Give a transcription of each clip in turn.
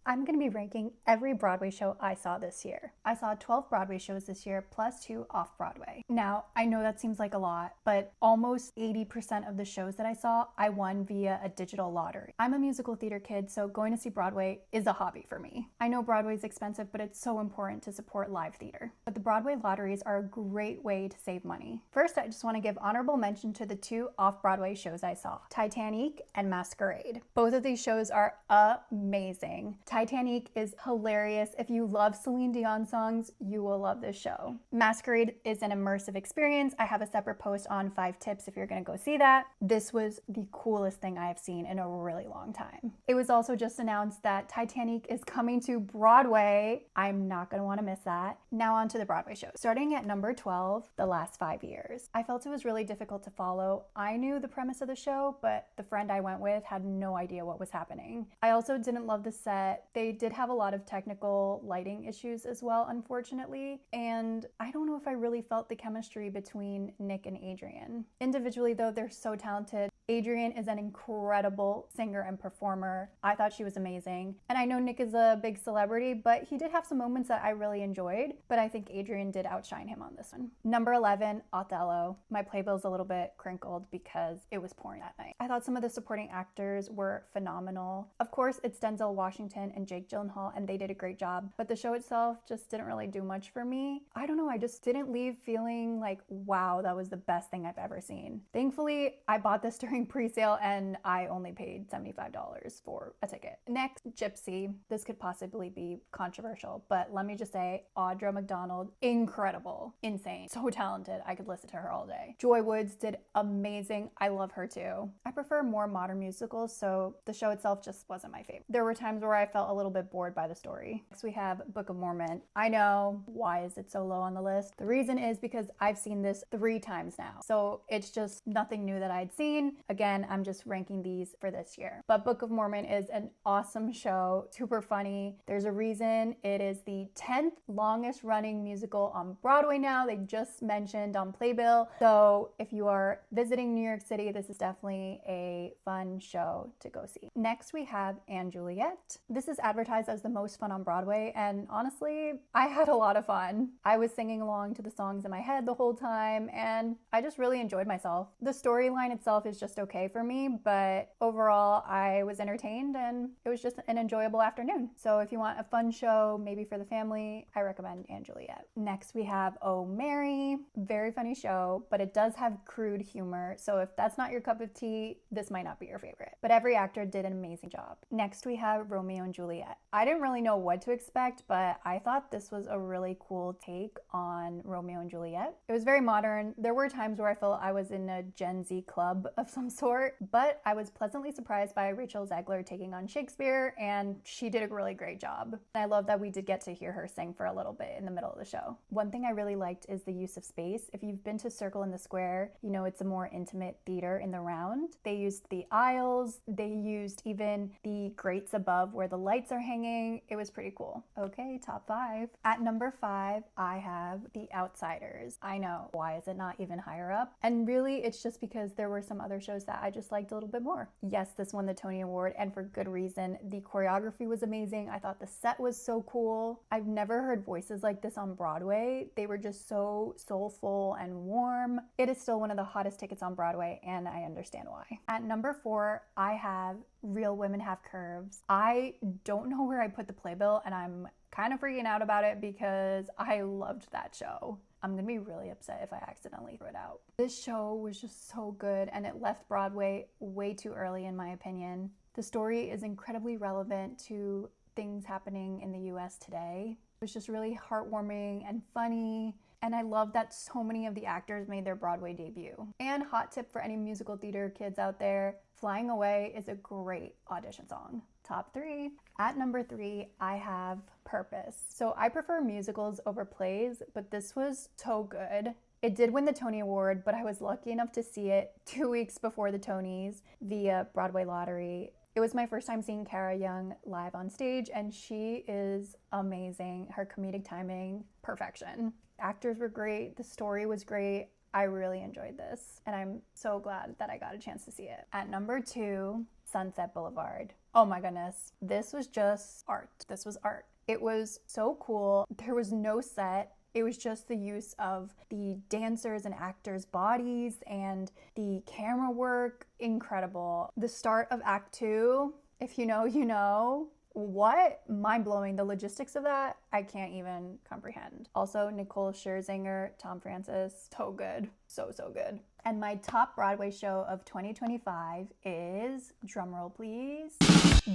I'm going to be ranking every Broadway show I saw this year. I saw 12 Broadway shows this year, plus 2 off-Broadway. Now, I know that seems like a lot, but almost 80% of the shows that I saw, I won via a digital lottery. I'm a musical theater kid, so going to see Broadway is a hobby for me. I know Broadway is expensive, but it's so important to support live theater. But the Broadway lotteries are a great way to save money. First, I just want to give honorable mention to the 2 off-Broadway shows I saw, Titanic and Masquerade. Both of these shows are amazing. Titanic is hilarious. If you love Celine Dion songs, you will love this show. Masquerade is an immersive experience. I have a separate post on 5 tips if you're gonna go see that. This was the coolest thing I have seen in a really long time. It was also just announced that Titanic is coming to Broadway. I'm not gonna wanna miss that. Now on to the Broadway shows. Starting at number 12, The Last 5 Years. I felt it was really difficult to follow. I knew the premise of the show, but the friend I went with had no idea what was happening. I also didn't love the set. They did have a lot of technical lighting issues as well, unfortunately, and I don't know if I really felt the chemistry between Nick and Adrian. Individually though, they're so talented. Adrian is an incredible singer and performer. I thought she was amazing. And I know Nick is a big celebrity, but he did have some moments that I really enjoyed, but I think Adrian did outshine him on this one. Number 11, Othello. My playbill's a little bit crinkled because it was pouring that night. I thought some of the supporting actors were phenomenal. Of course, it's Denzel Washington and Jake Gyllenhaal, and they did a great job, but the show itself just didn't really do much for me. I don't know, I just didn't leave feeling like, wow, that was the best thing I've ever seen. Thankfully, I bought this during pre-sale and I only paid $75 for a ticket. Next, Gypsy. This could possibly be controversial, but let me just say, Audra McDonald, incredible, insane, so talented. I could listen to her all day. Joy Woods did amazing. I love her too. I prefer more modern musicals, so the show itself just wasn't my favorite. There were times where I felt a little bit bored by the story. Next, we have Book of Mormon. I know, why is it so low on the list? The reason is because I've seen this 3 times now, so it's just nothing new that I'd seen. Again, I'm just ranking these for this year. But Book of Mormon is an awesome show, super funny. There's a reason it is the 10th longest running musical on Broadway now. They just mentioned on Playbill. So if you are visiting New York City, this is definitely a fun show to go see. Next, we have & Juliet. This is advertised as the most fun on Broadway, and honestly, I had a lot of fun. I was singing along to the songs in my head the whole time, and I just really enjoyed myself. The storyline itself is just okay for me, but overall, I was entertained and it was just an enjoyable afternoon. So if you want a fun show, maybe for the family, I recommend & Juliet. Next, we have Oh Mary. Very funny show, but it does have crude humor. So if that's not your cup of tea, this might not be your favorite. But every actor did an amazing job. Next, we have Romeo and Juliet. I didn't really know what to expect, but I thought this was a really cool take on Romeo and Juliet. It was very modern. There were times where I felt I was in a Gen Z club of some sort, but I was pleasantly surprised by Rachel Zegler taking on Shakespeare, and she did a really great job. I love that we did get to hear her sing for a little bit in the middle of the show. One thing I really liked is the use of space. If you've been to Circle in the Square, you know it's a more intimate theater in the round. They used the aisles, they used even the grates above where the lights are hanging. It was pretty cool. Okay, top 5. At number 5, I have The Outsiders. I know, why is it not even higher up? And really, it's just because there were some other shows that I just liked a little bit more. Yes, this won the Tony Award, and for good reason. The choreography was amazing. I thought the set was so cool. I've never heard voices like this on Broadway. They were just so soulful and warm. It is still one of the hottest tickets on Broadway, and I understand why. At number 4, I have Real Women Have Curves. I don't know where I put the playbill, and I'm kind of freaking out about it because I loved that show. I'm gonna be really upset if I accidentally threw it out. This show was just so good, and it left Broadway way too early in my opinion. The story is incredibly relevant to things happening in the US today. It was just really heartwarming and funny, and I love that so many of the actors made their Broadway debut. And hot tip for any musical theater kids out there, Flying Away is a great audition song. Top 3. At number 3, I have Purpose. So I prefer musicals over plays, but this was so good. It did win the Tony Award, but I was lucky enough to see it 2 weeks before the Tonys via Broadway Lottery. It was my first time seeing Cara Young live on stage, and she is amazing. Her comedic timing, perfection. Actors were great, the story was great. I really enjoyed this, and I'm so glad that I got a chance to see it. At number 2, Sunset Boulevard. Oh my goodness. This was just art. This was art. It was so cool. There was no set. It was just the use of the dancers and actors' bodies and the camera work. Incredible. The start of Act 2, if you know, you know. What? Mind-blowing. The logistics of that, I can't even comprehend. Also, Nicole Scherzinger, Tom Francis, so good. So good. And my top Broadway show of 2025 is, drumroll please,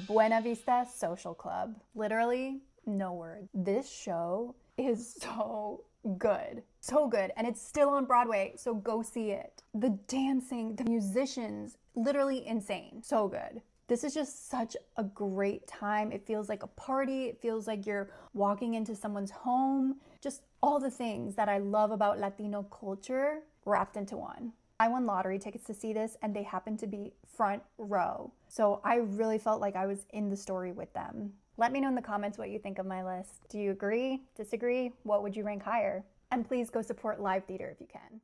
Buena Vista Social Club. Literally, no words. This show is so good. So good. And it's still on Broadway, so go see it. The dancing, the musicians, literally insane. So good. This is just such a great time. It feels like a party. It feels like you're walking into someone's home. Just all the things that I love about Latino culture wrapped into one. I won lottery tickets to see this and they happened to be front row. So I really felt like I was in the story with them. Let me know in the comments what you think of my list. Do you agree? Disagree? What would you rank higher? And please go support live theater if you can.